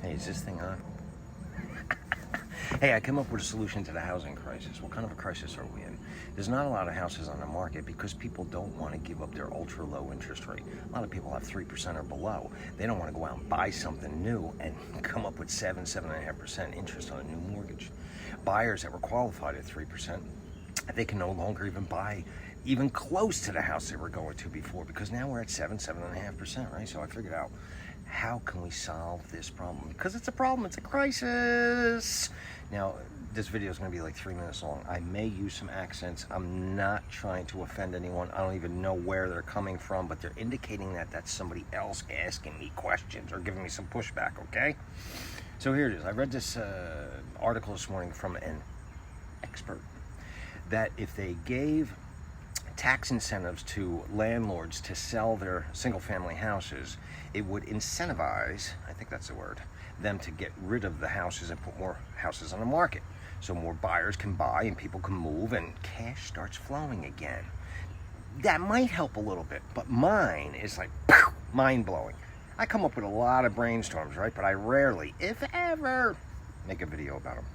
Hey, is this thing on? Hey, I came up with a solution to the housing crisis. What kind of a crisis are we in? There's not a lot of houses on the market because people don't want to give up their ultra low interest rate. A lot of people have 3% or below. They don't want to go out and buy something new and come up with 7.5% interest on a new mortgage. Buyers that were qualified at 3%, they can no longer even buy even close to the house they were going to before, because now we're at 7.5%, right? So I figured out, how can we solve this problem? Because it's a problem, it's a crisis. Now, this video is going to be like 3 minutes long. I may use some accents. I'm not trying to offend anyone. I don't even know where they're coming from, but they're indicating that that's somebody else asking me questions or giving me some pushback, okay? So here it is. I read this article this morning from an expert that if they gave tax incentives to landlords to sell their single-family houses, it would incentivize, I think that's the word, them to get rid of the houses and put more houses on the market. So more buyers can buy and people can move and cash starts flowing again. That might help a little bit, but mine is like mind-blowing. I come up with a lot of brainstorms, right? But I rarely, if ever, make a video about them.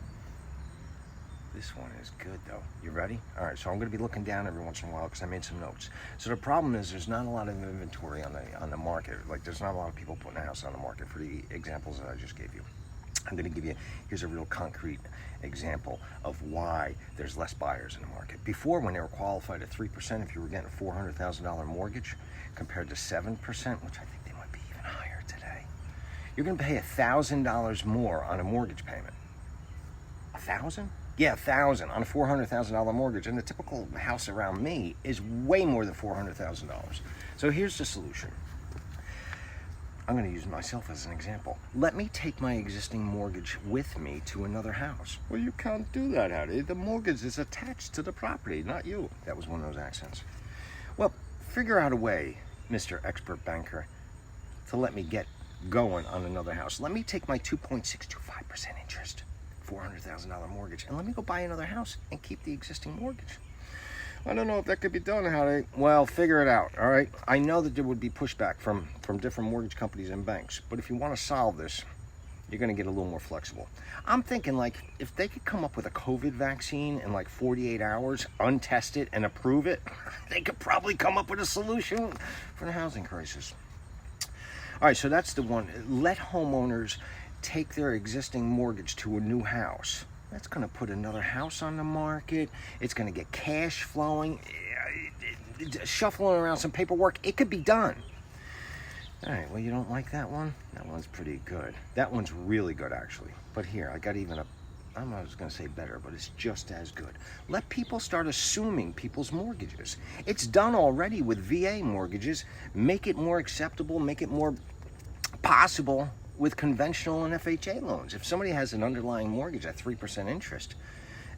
This one is good though. You ready? All right, so I'm going to be looking down every once in a while because I made some notes. So the problem is there's not a lot of inventory on the market. Like there's not a lot of people putting a house on the market for the examples that I just gave you. I'm going to give you, here's a real concrete example of why there's less buyers in the market. Before, when they were qualified at 3%, if you were getting a $400,000 mortgage compared to 7%, which I think they might be even higher today, you're going to pay $1,000 more on a mortgage payment. $1,000? Yeah, $1,000 on a $400,000 mortgage, and the typical house around me is way more than $400,000. So here's the solution. I'm going to use myself as an example. Let me take my existing mortgage with me to another house. Well, you can't do that, Hattie. The mortgage is attached to the property, not you. That was one of those accents. Well, figure out a way, Mr. Expert Banker, to let me get going on another house. Let me take my 2.625% interest, $400,000 mortgage, and let me go buy another house and keep the existing mortgage. I don't know if that could be done, Hattie. Well, figure it out, all right? I know that there would be pushback from different mortgage companies and banks, but if you want to solve this, you're going to get a little more flexible. I'm thinking, like, if they could come up with a COVID vaccine in like 48 hours, untested, and approve it, they could probably come up with a solution for the housing crisis. All right, so that's the one. Let homeowners take their existing mortgage to a new house. That's going to put another house on the market. It's going to get cash flowing, shuffling around some paperwork. It could be done. All right, well, you don't like that one? That one's pretty good. That one's really good, actually. But here, I got even a, I was going to say better, but it's just as good. Let people start assuming people's mortgages. It's done already with VA mortgages. Make it more acceptable, make it more possible with conventional and FHA loans. If somebody has an underlying mortgage at 3% interest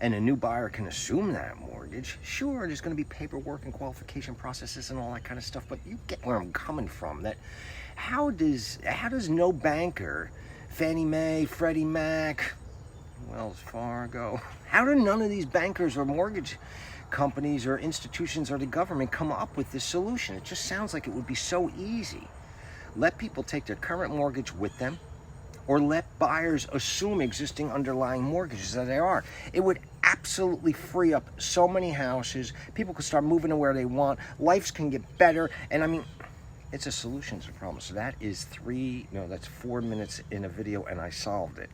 and a new buyer can assume that mortgage, sure, there's going to be paperwork and qualification processes and all that kind of stuff, but you get where I'm coming from. That how does no banker, Fannie Mae, Freddie Mac, Wells Fargo, how do none of these bankers or mortgage companies or institutions or the government come up with this solution? It just sounds like it would be so easy. Let people take their current mortgage with them, or let buyers assume existing underlying mortgages that they are. It would absolutely free up so many houses. People could start moving to where they want. Lives can get better. And I mean, it's a solution to the problem. So that is that's 4 minutes in a video, and I solved it.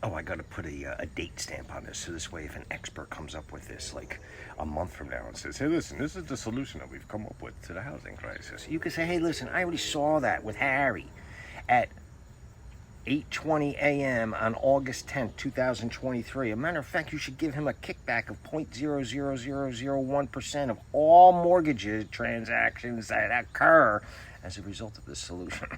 Oh, I got to put a date stamp on this, so this way if an expert comes up with this like a month from now and says, hey, listen, this is the solution that we've come up with to the housing crisis, you could say, hey, listen, I already saw that with Harry at 8:20 a.m. on August 10th, 2023. As a matter of fact, you should give him a kickback of 0.00001% of all mortgage transactions that occur as a result of this solution.